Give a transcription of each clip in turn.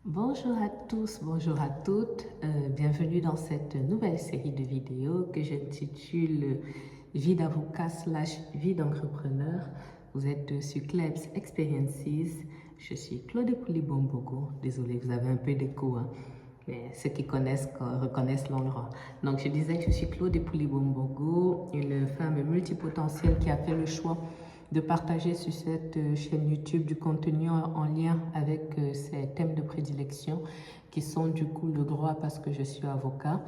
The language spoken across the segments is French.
Bonjour à tous, bonjour à toutes. Bienvenue dans cette nouvelle série de vidéos que j'intitule Vie d'avocat / vie d'entrepreneur. Vous êtes sur Klebs Experiences. Je suis Claude Poulibombogo. Désolée, vous avez un peu d'écho, hein? Mais ceux qui connaissent reconnaissent l'endroit. Donc, je disais que je suis Claude Poulibombogo, une femme multipotentielle qui a fait le choix de partager sur cette chaîne YouTube du contenu en lien avec ses thèmes de prédilection qui sont du coup le droit parce que je suis avocat,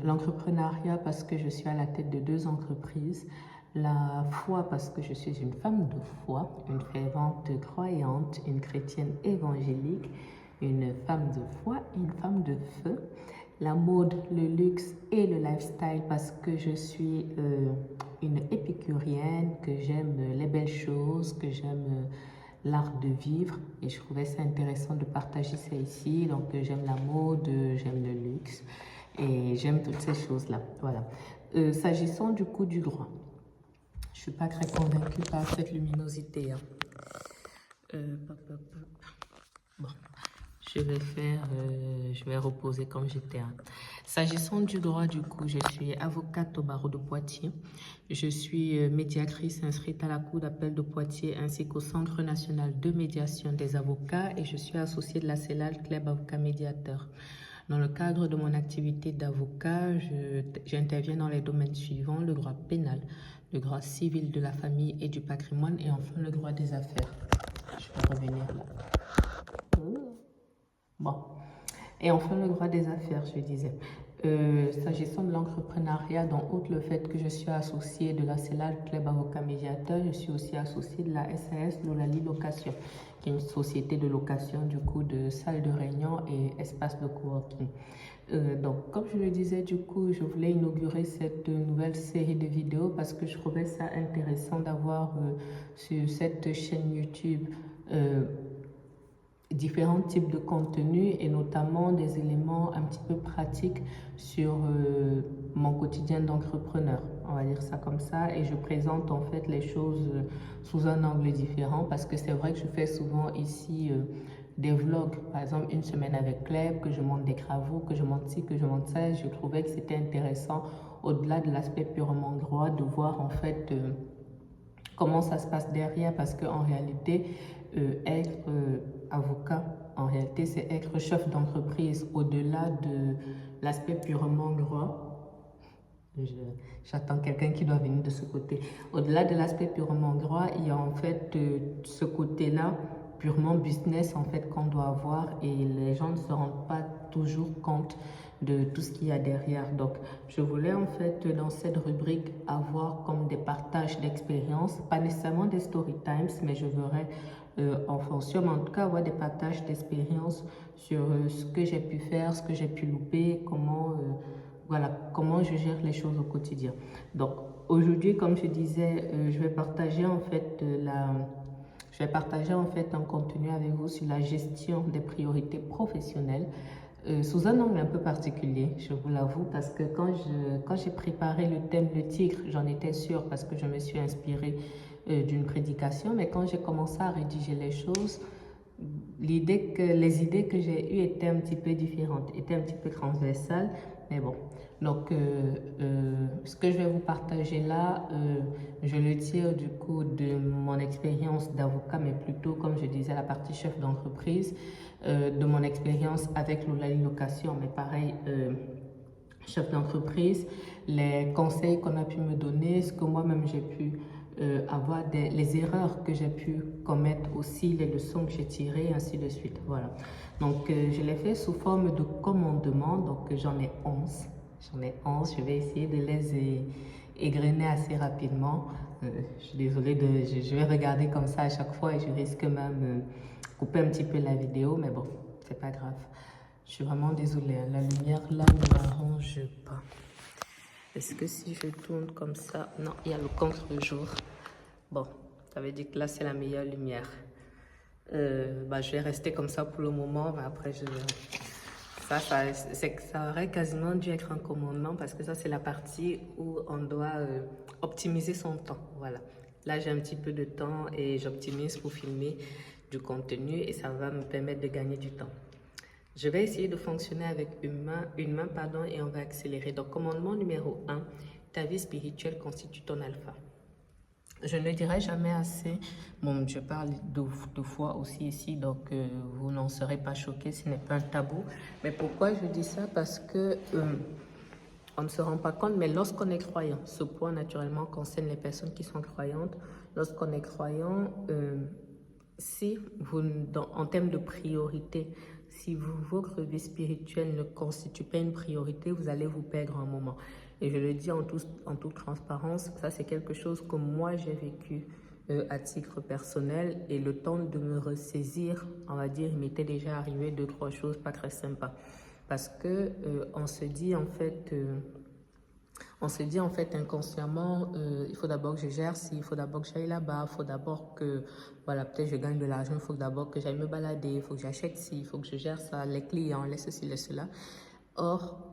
l'entrepreneuriat parce que je suis à la tête de 2 entreprises, la foi parce que je suis une femme de foi, une fervente croyante, une chrétienne évangélique, une femme de foi et une femme de feu, la mode, le luxe et le lifestyle parce que je suis une épicurienne, que j'aime les belles choses, que j'aime l'art de vivre et je trouvais ça intéressant de partager ça ici. Donc j'aime la mode, j'aime le luxe et j'aime toutes ces choses-là. Voilà. S'agissant du coup du droit, je ne suis pas très convaincue par cette luminosité, hein. Bon. Je vais reposer comme j'étais. S'agissant du droit, du coup, je suis avocate au barreau de Poitiers. Je suis médiatrice inscrite à la Cour d'appel de Poitiers ainsi qu'au Centre national de médiation des avocats et je suis associée de la CELAL Club Avocat Médiateur. Dans le cadre de mon activité d'avocat, j'interviens dans les domaines suivants: le droit pénal, le droit civil de la famille et du patrimoine et enfin le droit des affaires. Je vais revenir là. Bon. Et enfin, le droit des affaires, je disais. S'agissant de l'entrepreneuriat, donc, outre le fait que je suis associée de la CELAL Club Avocat Médiateur, je suis aussi associée de la SAS Lolali Location, qui est une société de location du coup de salles de réunion et espaces de coworking. Donc, comme je le disais, du coup, je voulais inaugurer cette nouvelle série de vidéos parce que je trouvais ça intéressant d'avoir sur cette chaîne YouTube différents types de contenus et notamment des éléments un petit peu pratiques sur mon quotidien d'entrepreneur, on va dire ça comme ça, et je présente en fait les choses sous un angle différent parce que c'est vrai que je fais souvent ici des vlogs, par exemple une semaine avec Kleb, que je monte des travaux, que je monte ci, que je monte ça. Je trouvais que c'était intéressant au-delà de l'aspect purement droit de voir en fait comment ça se passe derrière parce qu'en réalité, être avocat, en réalité, c'est être chef d'entreprise au-delà de l'aspect purement droit. J'attends quelqu'un qui doit venir de ce côté. Au-delà de l'aspect purement droit, il y a en fait ce côté-là purement business en fait qu'on doit avoir et les gens ne se rendent pas toujours compte de tout ce qu'il y a derrière. Donc, je voulais en fait dans cette rubrique avoir comme des partages d'expériences, pas nécessairement des story times, mais je verrai en fonction, mais en tout cas avoir des partages d'expériences sur ce que j'ai pu faire, ce que j'ai pu louper, voilà, comment je gère les choses au quotidien. Donc aujourd'hui, comme je disais, je vais partager en fait un contenu avec vous sur la gestion des priorités professionnelles sous un angle un peu particulier, je vous l'avoue, parce que quand j'ai préparé le thème, le titre, j'en étais sûre parce que je me suis inspirée d'une prédication, mais quand j'ai commencé à rédiger les choses, les idées que j'ai eues étaient un petit peu différentes, étaient un petit peu transversales, mais bon. Donc, ce que je vais vous partager là, je le tire du coup de mon expérience d'avocat, mais plutôt, comme je disais, la partie chef d'entreprise, de mon expérience avec Lolali Location, mais pareil, chef d'entreprise, les conseils qu'on a pu me donner, ce que moi-même j'ai pu avoir, les erreurs que j'ai pu commettre aussi, les leçons que j'ai tirées, ainsi de suite. Voilà. Donc, je l'ai fait sous forme de commandement, donc j'en ai 11. J'en ai 11, je vais essayer de les égrener assez rapidement. Je suis désolée, je vais regarder comme ça à chaque fois et je risque même couper un petit peu la vidéo, mais bon, c'est pas grave. Je suis vraiment désolée, hein. La lumière là ne m'arrange pas. Est-ce que si je tourne comme ça... Non, il y a le contre-jour. Bon, ça veut dire que là c'est la meilleure lumière. Je vais rester comme ça pour le moment, mais après je verrai. Ça aurait quasiment dû être un commandement parce que ça c'est la partie où on doit optimiser son temps. Voilà. Là j'ai un petit peu de temps et j'optimise pour filmer du contenu et ça va me permettre de gagner du temps. Je vais essayer de fonctionner avec une main et on va accélérer. Donc, commandement numéro 1, ta vie spirituelle constitue ton alpha. Je ne dirai jamais assez, bon, je parle deux fois aussi ici, donc vous n'en serez pas choqués, ce n'est pas un tabou. Mais pourquoi je dis ça? Parce que on ne se rend pas compte, mais lorsqu'on est croyant, ce point naturellement concerne les personnes qui sont croyantes. Lorsqu'on est croyant, si vous, en termes de priorité, si votre vie spirituelle ne constitue pas une priorité, vous allez vous perdre un moment. Et je le dis en toute transparence, ça c'est quelque chose que moi j'ai vécu à titre personnel et le temps de me ressaisir, on va dire, il m'était déjà arrivé 2-3 choses pas très sympas. Parce que on se dit en fait inconsciemment, il faut d'abord que je gère ci, il faut d'abord que j'aille là-bas, il faut d'abord que, voilà, peut-être je gagne de l'argent, il faut d'abord que j'aille me balader, il faut que j'achète ci, il faut que je gère ça, les clients, les ceci, les cela. Or,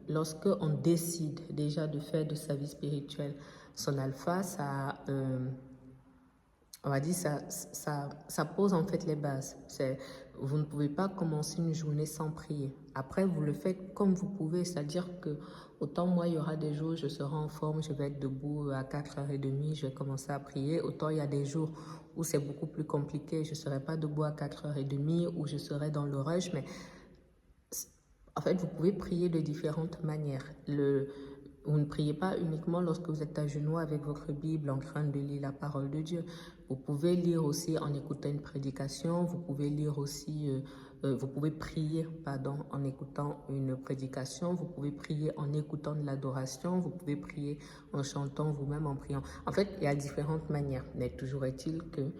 lorsque on décide déjà de faire de sa vie spirituelle son alpha, ça, on va dire, ça pose en fait les bases. Vous ne pouvez pas commencer une journée sans prier. Après, vous le faites comme vous pouvez, c'est-à-dire que autant moi, il y aura des jours où je serai en forme, je vais être debout à 4h30, je vais commencer à prier. Autant il y a des jours où c'est beaucoup plus compliqué, je ne serai pas debout à 4h30, où je serai dans le rush, mais en fait, vous pouvez prier de différentes manières. Vous ne priez pas uniquement lorsque vous êtes à genoux avec votre Bible en train de lire la parole de Dieu. Vous pouvez lire aussi en écoutant une prédication. Vous pouvez lire aussi, vous pouvez prier, pardon, en écoutant une prédication. Vous pouvez prier en écoutant de l'adoration. Vous pouvez prier en chantant vous-même, en priant. En fait, il y a différentes manières. Mais toujours est-il que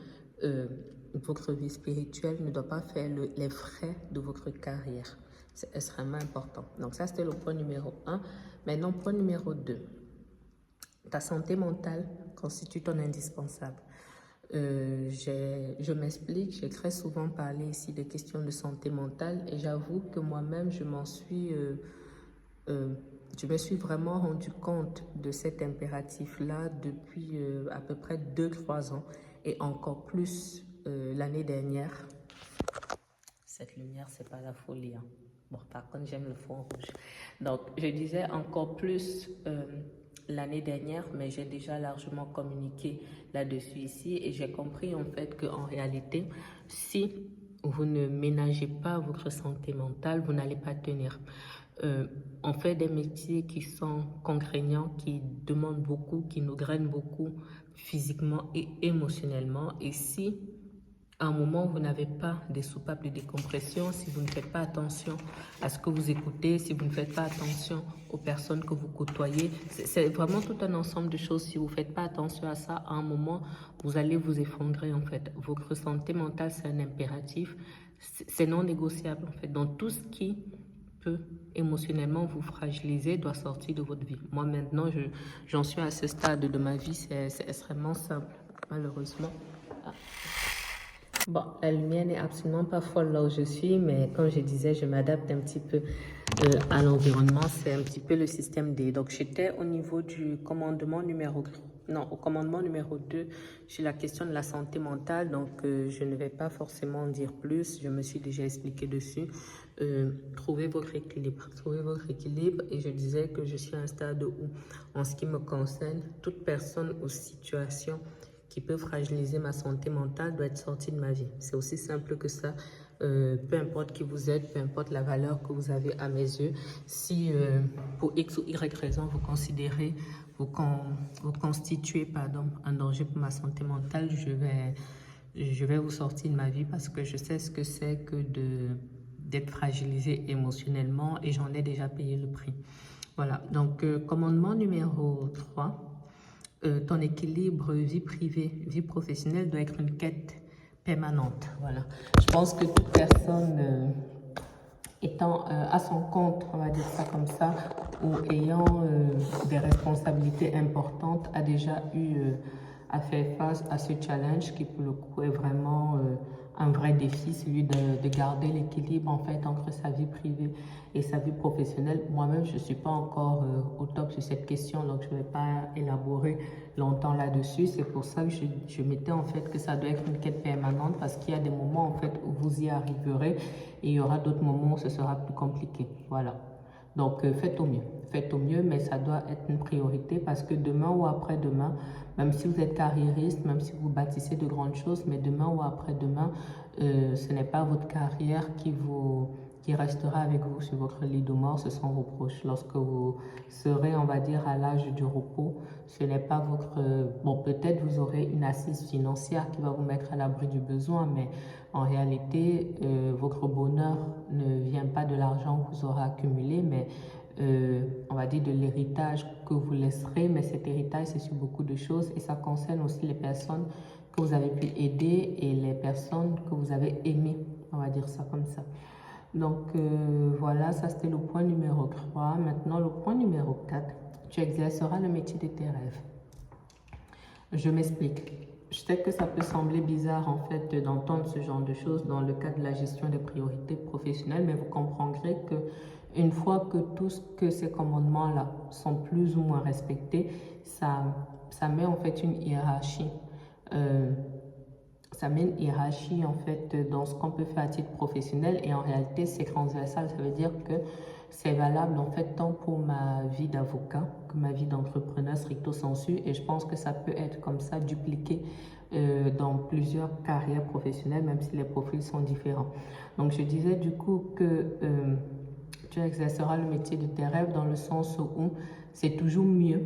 votre vie spirituelle ne doit pas faire les frais de votre carrière. C'est extrêmement important. Donc ça, c'était le point numéro 1. Maintenant, point numéro 2. Ta santé mentale constitue ton indispensable. Je m'explique, j'ai très souvent parlé ici des questions de santé mentale et j'avoue que moi-même, je me suis vraiment rendu compte de cet impératif-là depuis à peu près 2-3 ans et encore plus l'année dernière. Cette lumière, c'est pas la folie, hein. Bon, par contre, j'aime le fond rouge. Donc, je disais encore plus l'année dernière, mais j'ai déjà largement communiqué là-dessus ici et j'ai compris en fait qu'en réalité, si vous ne ménagez pas votre santé mentale, vous n'allez pas tenir. On fait des métiers qui sont contraignants, qui demandent beaucoup, qui nous drainent beaucoup physiquement et émotionnellement. Et si à un moment, vous n'avez pas des soupapes de décompression, si vous ne faites pas attention à ce que vous écoutez, si vous ne faites pas attention aux personnes que vous côtoyez, c'est vraiment tout un ensemble de choses. Si vous ne faites pas attention à ça, à un moment, vous allez vous effondrer en fait. Votre santé mentale, c'est un impératif, c'est non négociable en fait. Donc tout ce qui peut émotionnellement vous fragiliser doit sortir de votre vie. Moi maintenant, j'en suis à ce stade de ma vie, c'est extrêmement simple, malheureusement. Bon, la lumière n'est absolument pas folle là où je suis, mais comme je disais, je m'adapte un petit peu à l'environnement. C'est un petit peu le système D. Donc, j'étais au niveau du commandement au commandement numéro 2 sur la question de la santé mentale. Donc, je ne vais pas forcément en dire plus. Je me suis déjà expliqué dessus. Trouvez votre équilibre. Trouvez votre équilibre. Et je disais que je suis à un stade où, en ce qui me concerne, toute personne ou situation qui peut fragiliser ma santé mentale doit être sorti de ma vie. C'est aussi simple que ça. Peu importe qui vous êtes, peu importe la valeur que vous avez à mes yeux, si pour X ou Y raison vous considérez, vous constituez un danger pour ma santé mentale, je vais vous sortir de ma vie parce que je sais ce que c'est que d'être fragilisé émotionnellement et j'en ai déjà payé le prix. Voilà, donc commandement numéro 3. Ton équilibre vie privée, vie professionnelle doit être une quête permanente. Voilà. Je pense que toute personne étant à son compte, on va dire ça comme ça, ou ayant des responsabilités importantes, a déjà eu à faire face à ce challenge qui pour le coup est vraiment un vrai défi, celui de garder l'équilibre en fait entre sa vie privée et sa vie professionnelle. Moi-même, je ne suis pas encore au top sur cette question, donc je ne vais pas élaborer longtemps là-dessus. C'est pour ça que je mettais en fait que ça doit être une quête permanente parce qu'il y a des moments en fait où vous y arriverez et il y aura d'autres moments où ce sera plus compliqué. Voilà. Donc, faites au mieux, mais ça doit être une priorité parce que demain ou après-demain, même si vous êtes carriériste, même si vous bâtissez de grandes choses, mais demain ou après-demain, ce n'est pas votre carrière qui restera avec vous sur votre lit de mort, ce sont vos proches. Lorsque vous serez, on va dire, à l'âge du repos, ce n'est pas votre... bon, peut-être vous aurez une assise financière qui va vous mettre à l'abri du besoin, mais en réalité, votre bonheur ne vient pas de l'argent que vous aurez accumulé, mais on va dire de l'héritage que vous laisserez. Mais cet héritage, c'est sur beaucoup de choses et ça concerne aussi les personnes que vous avez pu aider et les personnes que vous avez aimées, on va dire ça comme ça. Donc voilà, ça c'était le point numéro 3. Maintenant, le point numéro 4, tu exerceras le métier de tes rêves. Je m'explique. Je sais que ça peut sembler bizarre en fait d'entendre ce genre de choses dans le cadre de la gestion des priorités professionnelles, mais vous comprendrez que une fois que ces commandements-là sont plus ou moins respectés, ça met en fait une hiérarchie. Ça met une hiérarchie en fait dans ce qu'on peut faire à titre professionnel et en réalité c'est transversal. Ça veut dire que c'est valable en fait tant pour ma vie d'avocat que ma vie d'entrepreneur stricto sensu et je pense que ça peut être comme ça dupliqué dans plusieurs carrières professionnelles même si les profils sont différents. Donc je disais du coup que tu exerceras le métier de tes rêves dans le sens où c'est toujours mieux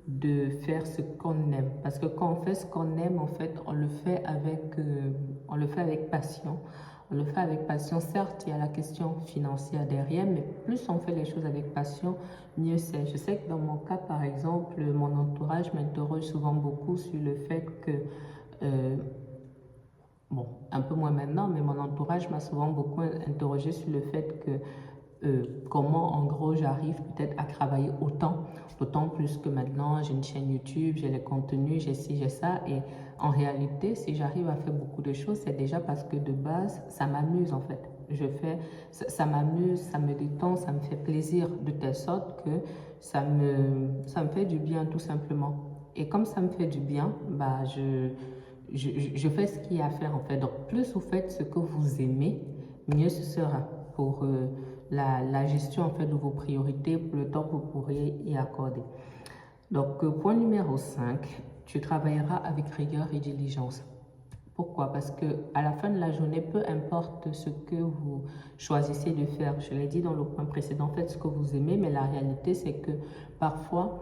de faire ce qu'on aime. Parce que quand on fait ce qu'on aime, en fait, on le fait avec passion. On le fait avec passion. Certes, il y a la question financière derrière, mais plus on fait les choses avec passion, mieux c'est. Je sais que dans mon cas, par exemple, mon entourage m'interroge souvent beaucoup sur le fait que, bon, un peu moins maintenant, mais mon entourage m'a souvent beaucoup interrogé sur le fait que comment en gros j'arrive peut-être à travailler autant, d'autant plus que maintenant j'ai une chaîne YouTube, j'ai les contenus, j'ai ci, j'ai ça et en réalité si j'arrive à faire beaucoup de choses c'est déjà parce que de base ça m'amuse en fait. Ça m'amuse, ça me détend, ça me fait plaisir de telle sorte que ça me fait du bien tout simplement. Et comme ça me fait du bien, bah je fais ce qu'il y a à faire en fait. Donc plus vous faites ce que vous aimez, mieux ce sera pour la gestion en fait de vos priorités, pour le temps que vous pourrez y accorder. Donc point numéro 5, tu travailleras avec rigueur et diligence. Pourquoi? Parce que à la fin de la journée, peu importe ce que vous choisissez de faire, je l'ai dit dans le point précédent, faites ce que vous aimez, mais la réalité c'est que parfois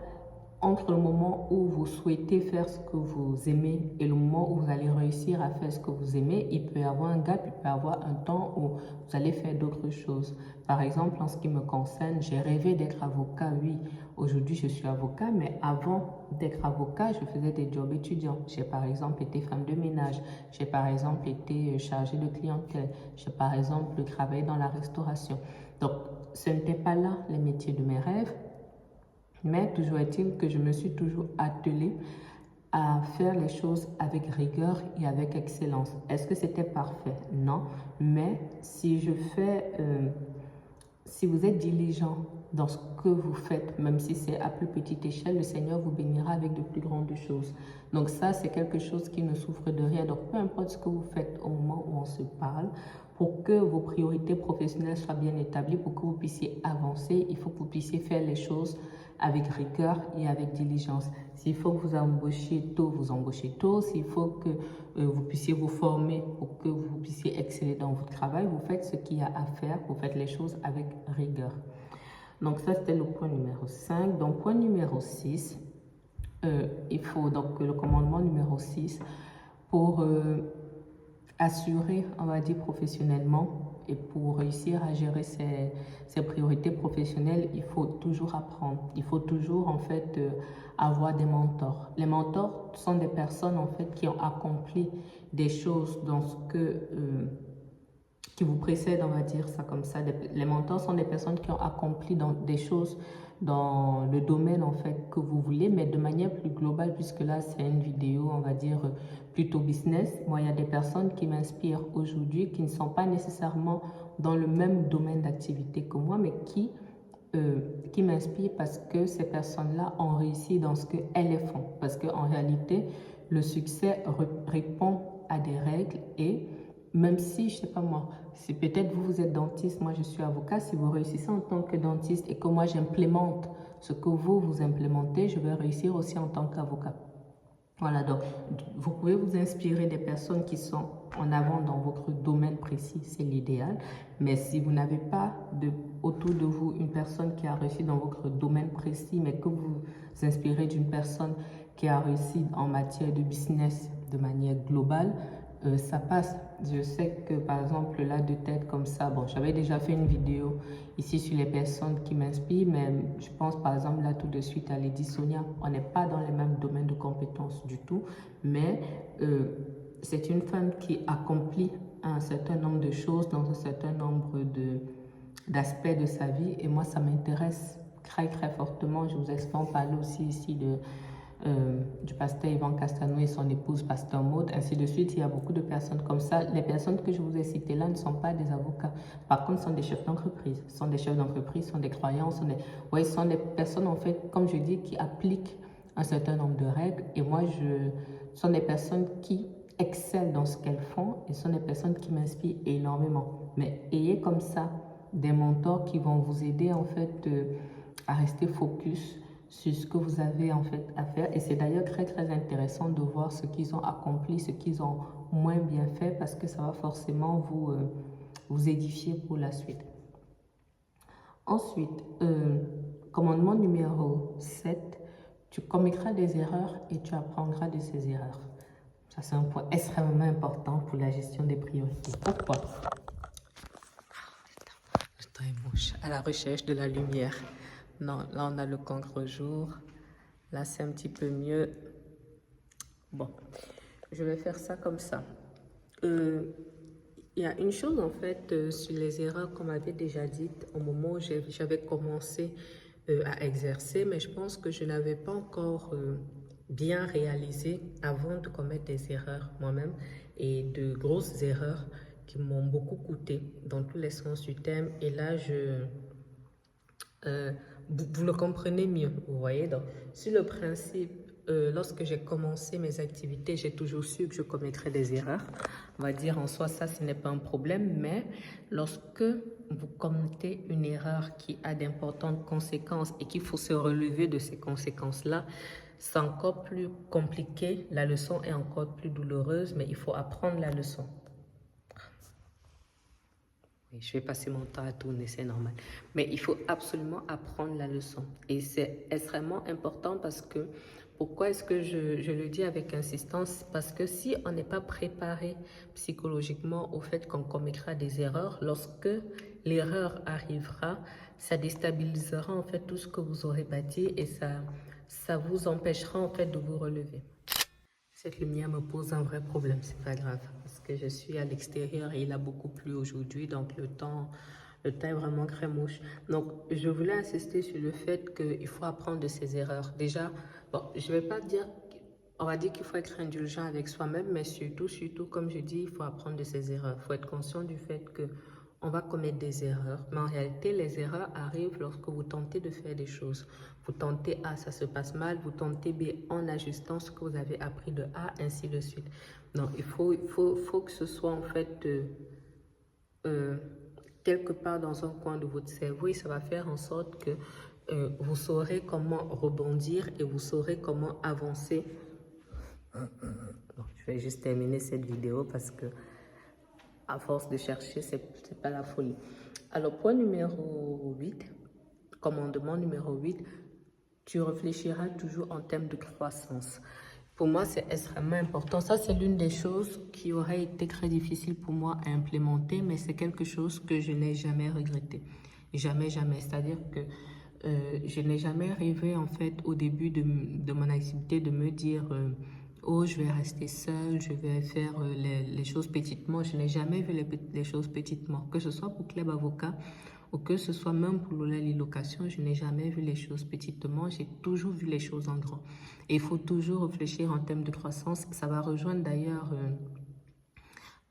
entre le moment où vous souhaitez faire ce que vous aimez et le moment où vous allez réussir à faire ce que vous aimez, il peut y avoir un gap, il peut y avoir un temps où vous allez faire d'autres choses. Par exemple, en ce qui me concerne, j'ai rêvé d'être avocat, oui. Aujourd'hui, je suis avocat, mais avant d'être avocat, je faisais des jobs étudiants. J'ai par exemple été femme de ménage, j'ai par exemple été chargée de clientèle, j'ai par exemple travaillé dans la restauration. Donc, ce n'était pas là les métiers de mes rêves. Mais toujours est-il que je me suis toujours attelée à faire les choses avec rigueur et avec excellence. Est-ce que c'était parfait? Non. Mais si vous êtes diligent dans ce que vous faites, même si c'est à plus petite échelle, le Seigneur vous bénira avec de plus grandes choses. Donc ça, c'est quelque chose qui ne souffre de rien. Donc peu importe ce que vous faites au moment où on se parle, pour que vos priorités professionnelles soient bien établies, pour que vous puissiez avancer, il faut que vous puissiez faire les choses avec rigueur et avec diligence. S'il faut que vous embauchiez tôt, vous embauchez tôt. S'il faut que vous puissiez vous former pour que vous puissiez exceller dans votre travail, vous faites ce qu'il y a à faire, vous faites les choses avec rigueur. Donc ça, c'était le point numéro 5. Donc point numéro 6, il faut donc le commandement numéro 6 pour assurer, on va dire professionnellement, et pour réussir à gérer ses priorités professionnelles, il faut toujours apprendre. Il faut toujours en fait avoir des mentors. Les mentors sont des personnes en fait qui ont accompli des choses dans ce que qui vous précèdent, on va dire ça comme ça. Les mentors sont des personnes qui ont accompli des choses dans le domaine en fait que vous voulez, mais de manière plus globale, puisque là c'est une vidéo, on va dire plutôt business. Moi, il y a des personnes qui m'inspirent aujourd'hui, qui ne sont pas nécessairement dans le même domaine d'activité que moi, mais qui m'inspirent parce que ces personnes-là ont réussi dans ce qu'elles font. Parce qu'en réalité, le succès répond à des règles et même si, je ne sais pas moi, si peut-être vous êtes dentiste, moi je suis avocat, si vous réussissez en tant que dentiste et que moi j'implémente ce que vous implémentez, je vais réussir aussi en tant qu'avocat. Voilà, donc vous pouvez vous inspirer des personnes qui sont en avant dans votre domaine précis, c'est l'idéal. Mais si vous n'avez pas autour de vous une personne qui a réussi dans votre domaine précis, mais que vous vous inspirez d'une personne qui a réussi en matière de business de manière globale, ça passe. Je sais que par exemple là de tête comme ça, bon, j'avais déjà fait une vidéo ici sur les personnes qui m'inspirent, mais je pense par exemple là tout de suite à Lady Sonia. On n'est pas dans les mêmes domaines de compétences du tout, mais c'est une femme qui accomplit un certain nombre de choses dans un certain nombre d'aspects de sa vie, et moi ça m'intéresse très très fortement. Je vous ai souvent parlé aussi ici du pasteur Yvan Castano et son épouse pasteur Maud, ainsi de suite. Il y a beaucoup de personnes comme ça. Les personnes que je vous ai citées là ne sont pas des avocats. Par contre, ce sont des chefs d'entreprise. Ce sont des chefs d'entreprise, ce sont des croyants, ce sont des personnes, en fait, comme je dis, qui appliquent un certain nombre de règles. Et moi, ce sont des personnes qui excellent dans ce qu'elles font et ce sont des personnes qui m'inspirent énormément. Mais ayez comme ça des mentors qui vont vous aider, en fait, à rester focus sur ce que vous avez en fait à faire. Et c'est d'ailleurs très très intéressant de voir ce qu'ils ont accompli, ce qu'ils ont moins bien fait, parce que ça va forcément vous édifier pour la suite. Ensuite, commandement numéro 7, tu commettras des erreurs et tu apprendras de ces erreurs. Ça, c'est un point extrêmement important pour la gestion des priorités. Pourquoi? Le temps est moche. À la recherche de la lumière. Non, là, on a le contre-jour. Là, c'est un petit peu mieux. Bon, je vais faire ça comme ça. Il y a une chose, en fait, sur les erreurs qu'on m'avait déjà dites au moment où j'avais commencé à exercer, mais je pense que je n'avais pas encore bien réalisé avant de commettre des erreurs moi-même, et de grosses erreurs qui m'ont beaucoup coûté dans tous les sens du terme. Et là, vous le comprenez mieux, vous voyez. Donc, sur le principe, lorsque j'ai commencé mes activités, j'ai toujours su que je commettrais des erreurs. On va dire en soi, ça, ce n'est pas un problème, mais lorsque vous commettez une erreur qui a d'importantes conséquences et qu'il faut se relever de ces conséquences-là, c'est encore plus compliqué. La leçon est encore plus douloureuse, mais il faut apprendre la leçon. Je vais passer mon temps à tourner, c'est normal. Mais il faut absolument apprendre la leçon. Et c'est extrêmement important parce que, pourquoi est-ce que je le dis avec insistance? Parce que si on n'est pas préparé psychologiquement au fait qu'on commettra des erreurs, lorsque l'erreur arrivera, ça déstabilisera en fait tout ce que vous aurez bâti et ça vous empêchera en fait de vous relever. Cette lumière me pose un vrai problème, c'est pas grave, parce que je suis à l'extérieur et il a beaucoup plu aujourd'hui, donc le temps est vraiment très moche. Donc, je voulais insister sur le fait qu'il faut apprendre de ses erreurs. Déjà, bon, je vais pas dire, on va dire qu'il faut être indulgent avec soi-même, mais surtout, comme je dis, il faut apprendre de ses erreurs. Il faut être conscient du fait que on va commettre des erreurs, mais en réalité, les erreurs arrivent lorsque vous tentez de faire des choses. Vous tentez A, ça se passe mal, vous tentez B en ajustant ce que vous avez appris de A, ainsi de suite. Donc, il faut que ce soit en fait quelque part dans un coin de votre cerveau, et ça va faire en sorte que vous saurez comment rebondir et vous saurez comment avancer. Bon, je vais juste terminer cette vidéo parce que à force de chercher, c'est pas la folie. Alors, point numéro 8, commandement numéro 8, tu réfléchiras toujours en termes de croissance. Pour moi, c'est extrêmement important. Ça, c'est l'une des choses qui aurait été très difficile pour moi à implémenter, mais c'est quelque chose que je n'ai jamais regretté. Jamais, jamais. C'est-à-dire que je n'ai jamais rêvé, en fait, au début de mon activité, de me dire... oh, je vais rester seule, je vais faire les choses petitement. Je n'ai jamais vu les choses petitement, que ce soit pour Club Avocat ou que ce soit même pour l'Olali Location, je n'ai jamais vu les choses petitement, j'ai toujours vu les choses en grand. Et il faut toujours réfléchir en termes de croissance. Ça va rejoindre d'ailleurs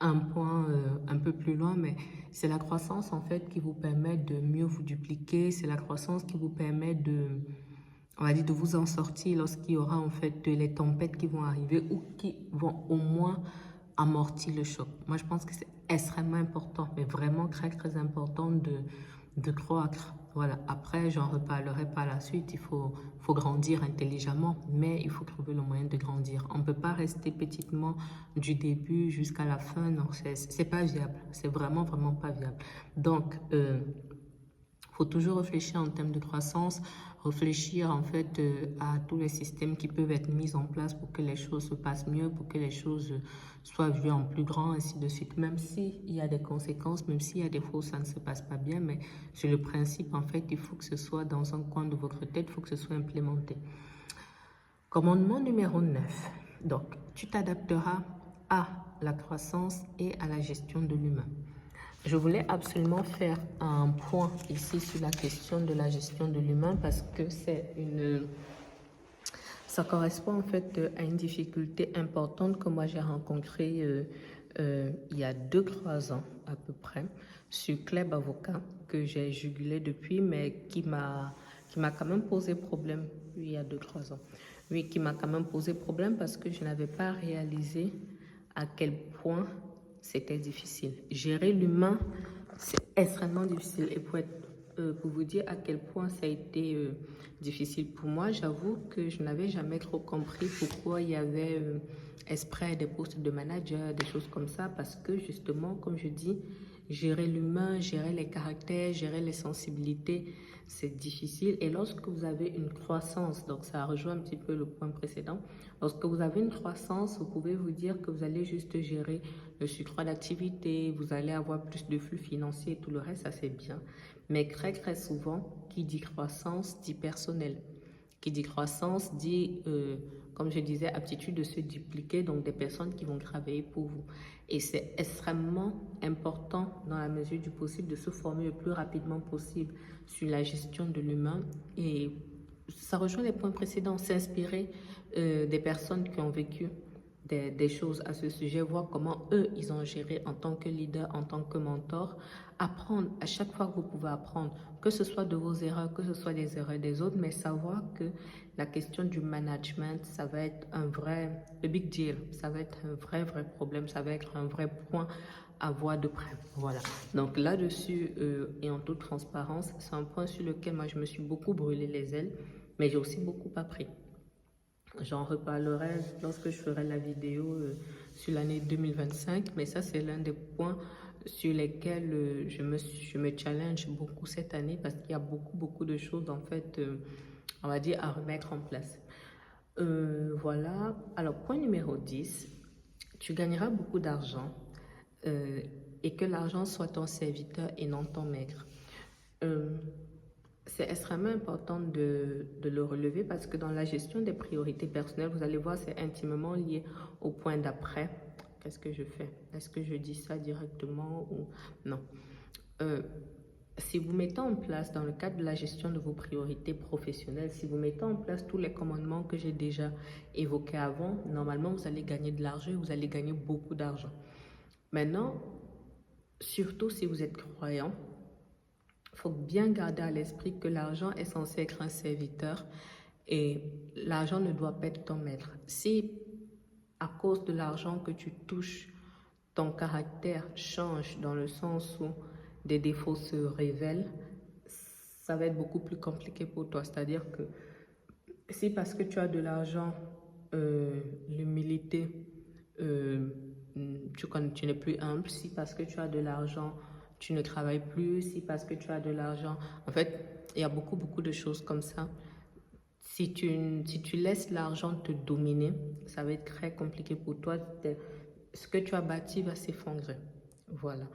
un point un peu plus loin, mais c'est la croissance en fait qui vous permet de mieux vous dupliquer, c'est la croissance qui vous permet de, on va dire, de vous en sortir lorsqu'il y aura en fait les tempêtes qui vont arriver ou qui vont au moins amortir le choc. Moi, je pense que c'est extrêmement important, mais vraiment très, très important de croître. Voilà. Après, j'en reparlerai par la suite. Il faut grandir intelligemment, mais il faut trouver le moyen de grandir. On ne peut pas rester petitement du début jusqu'à la fin. Non, c'est pas viable. C'est vraiment, vraiment pas viable. Donc, faut toujours réfléchir en termes de croissance, réfléchir en fait à tous les systèmes qui peuvent être mis en place pour que les choses se passent mieux, pour que les choses soient vues en plus grand, ainsi de suite. Même s'il y a des conséquences, même s'il y a des fois où ça ne se passe pas bien, mais sur le principe, en fait, il faut que ce soit dans un coin de votre tête, il faut que ce soit implémenté. Commandement numéro 9. Donc, tu t'adapteras à la croissance et à la gestion de l'humain. Je voulais absolument faire un point ici sur la question de la gestion de l'humain parce que ça correspond en fait à une difficulté importante que moi j'ai rencontrée il y a 2-3 ans à peu près sur Club Avocat que j'ai jugulé depuis mais qui m'a quand même posé problème il y a 2-3 ans. Oui, qui m'a quand même posé problème parce que je n'avais pas réalisé à quel point c'était difficile. Gérer l'humain, c'est extrêmement difficile. Et pour vous dire à quel point ça a été difficile pour moi, j'avoue que je n'avais jamais trop compris pourquoi il y avait exprès des postes de manager, des choses comme ça, parce que justement, comme je dis, gérer l'humain, gérer les caractères, gérer les sensibilités, c'est difficile. Et lorsque vous avez une croissance, donc ça rejoint un petit peu le point précédent, lorsque vous avez une croissance, vous pouvez vous dire que vous allez juste gérer le surcroît d'activité, vous allez avoir plus de flux financiers et tout le reste, ça c'est bien. Mais très très souvent, qui dit croissance dit personnel. Qui dit croissance dit, comme je disais, aptitude de se dupliquer, donc des personnes qui vont travailler pour vous. Et c'est extrêmement important dans la mesure du possible de se former le plus rapidement possible sur la gestion de l'humain. Et ça rejoint les points précédents, s'inspirer des personnes qui ont vécu des choses à ce sujet, voir comment eux, ils ont géré en tant que leader, en tant que mentor, apprendre à chaque fois que vous pouvez apprendre, que ce soit de vos erreurs, que ce soit des erreurs des autres, mais savoir que la question du management, ça va être un vrai, le big deal, ça va être un vrai, vrai problème, ça va être un vrai point à voir de près. Voilà. Donc là-dessus, et en toute transparence, c'est un point sur lequel moi, je me suis beaucoup brûlé les ailes, mais j'ai aussi beaucoup appris. J'en reparlerai lorsque je ferai la vidéo sur l'année 2025, mais ça c'est l'un des points sur lesquels je me challenge beaucoup cette année parce qu'il y a beaucoup de choses en fait, on va dire, à remettre en place. Voilà, alors point numéro 10, tu gagneras beaucoup d'argent et que l'argent soit ton serviteur et non ton maître. C'est extrêmement important de le relever parce que dans la gestion des priorités personnelles, vous allez voir, c'est intimement lié au point d'après. Qu'est-ce que je fais? Est-ce que je dis ça directement ou non? Si vous mettez en place, dans le cadre de la gestion de vos priorités professionnelles, si vous mettez en place tous les commandements que j'ai déjà évoqués avant, normalement, vous allez gagner de l'argent et vous allez gagner beaucoup d'argent. Maintenant, surtout si vous êtes croyant, il faut bien garder à l'esprit que l'argent est censé être un serviteur et l'argent ne doit pas être ton maître. Si à cause de l'argent que tu touches, ton caractère change dans le sens où des défauts se révèlent, ça va être beaucoup plus compliqué pour toi. C'est-à-dire que si parce que tu as de l'argent, l'humilité, tu n'es plus humble, si parce que tu as de l'argent, tu ne travailles plus, si parce que tu as de l'argent. En fait, il y a beaucoup de choses comme ça. Si tu laisses l'argent te dominer, ça va être très compliqué pour toi. Ce que tu as bâti va s'effondrer. Voilà.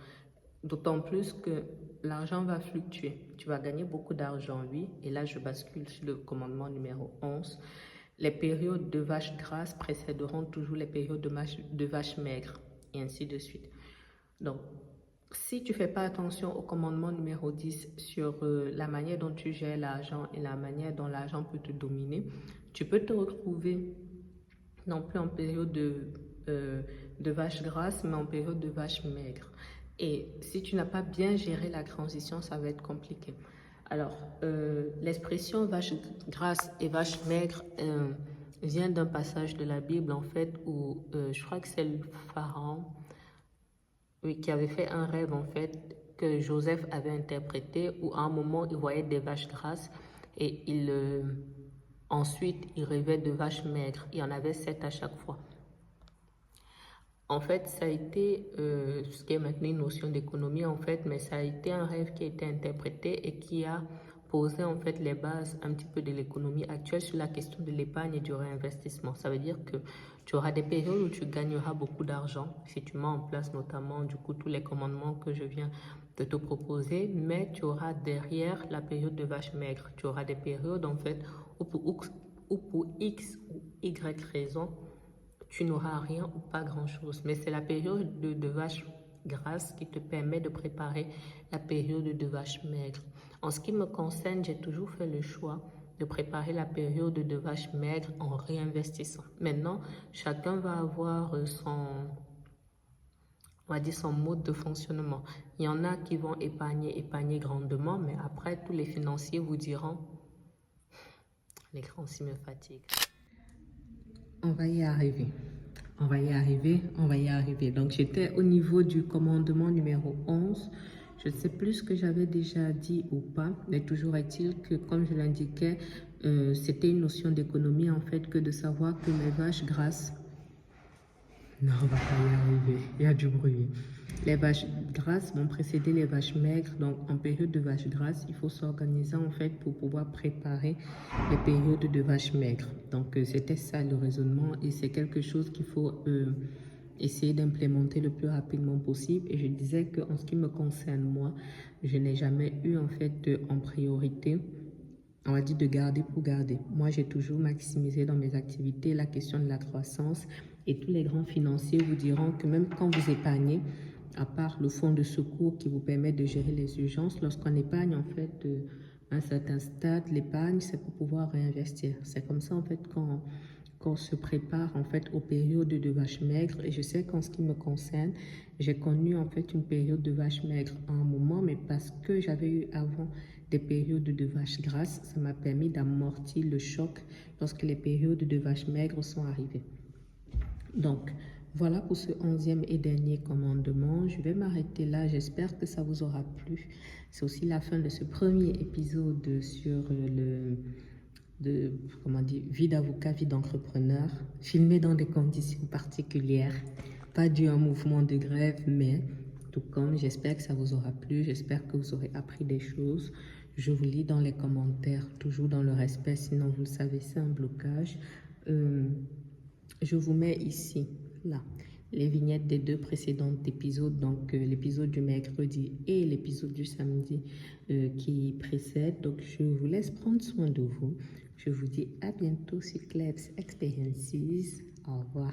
D'autant plus que l'argent va fluctuer. Tu vas gagner beaucoup d'argent, oui. Et là, je bascule sur le commandement numéro 11. les périodes de vaches grasses précéderont toujours les périodes de vaches maigres, et ainsi de suite. Donc, si tu ne fais pas attention au commandement numéro 10 sur la manière dont tu gères l'argent et la manière dont l'argent peut te dominer, tu peux te retrouver non plus en période de vache grasse, mais en période de vache maigre. Et si tu n'as pas bien géré la transition, ça va être compliqué. Alors, l'expression vache grasse et vache maigre vient d'un passage de la Bible, en fait, où je crois que c'est le pharaon, oui, qui avait fait un rêve, en fait, que Joseph avait interprété, où à un moment, il voyait des vaches grasses et ensuite, il rêvait de vaches maigres. Il y en avait 7 à chaque fois. En fait, ça a été, ce qui est maintenant une notion d'économie, en fait, mais ça a été un rêve qui a été interprété et qui a posé, en fait, les bases un petit peu de l'économie actuelle sur la question de l'épargne et du réinvestissement. Ça veut dire que tu auras des périodes où tu gagneras beaucoup d'argent, si tu mets en place notamment, du coup, tous les commandements que je viens de te proposer, mais tu auras derrière la période de vache maigre. Tu auras des périodes, en fait, où pour X ou Y raison, tu n'auras rien ou pas grand-chose. Mais c'est la période de vache grasse qui te permet de préparer la période de vache maigre. En ce qui me concerne, j'ai toujours fait le choix de préparer la période de vache maigre en réinvestissant. Maintenant, chacun va avoir on va dire son mode de fonctionnement. Il y en a qui vont épargner grandement, mais après, tous les financiers vous diront, les grands s'y me fatiguent. On va y arriver. On va y arriver, on va y arriver. Donc, j'étais au niveau du commandement numéro 11. Je ne sais plus ce que j'avais déjà dit ou pas, mais toujours est-il que, comme je l'indiquais, c'était une notion d'économie, en fait, que de savoir que les vaches grasses... Non, on va pas y arriver. Il y a du bruit. Les vaches grasses vont précéder les vaches maigres. Donc, en période de vaches grasses, il faut s'organiser en fait pour pouvoir préparer les périodes de vaches maigres. Donc, c'était ça le raisonnement et c'est quelque chose qu'il faut essayer d'implémenter le plus rapidement possible. Et je disais qu'en ce qui me concerne, moi, je n'ai jamais eu en fait en priorité, on va dire, de garder pour garder. Moi, j'ai toujours maximisé dans mes activités la question de la croissance et tous les grands financiers vous diront que même quand vous épargnez, à part le fonds de secours qui vous permet de gérer les urgences, lorsqu'on épargne en fait à un certain stade, l'épargne, c'est pour pouvoir réinvestir. C'est comme ça en fait qu'on se prépare en fait aux périodes de vaches maigres. Et je sais qu'en ce qui me concerne, j'ai connu en fait une période de vaches maigres à un moment, mais parce que j'avais eu avant des périodes de vaches grasses, ça m'a permis d'amortir le choc lorsque les périodes de vaches maigres sont arrivées. Donc, voilà pour ce 11e et dernier commandement. Je vais m'arrêter là. J'espère que ça vous aura plu. C'est aussi la fin de ce premier épisode sur vie d'avocat, vie d'entrepreneur, filmé dans des conditions particulières, pas dû à un mouvement de grève, mais tout comme j'espère que ça vous aura plu, j'espère que vous aurez appris des choses. Je vous lis dans les commentaires, toujours dans le respect, sinon vous le savez, c'est un blocage. Je vous mets ici, là, les vignettes des 2 précédents épisodes, donc l'épisode du mercredi et l'épisode du samedi qui précède. Donc, je vous laisse prendre soin de vous. Je vous dis à bientôt sur Klebs Experiences. Au revoir.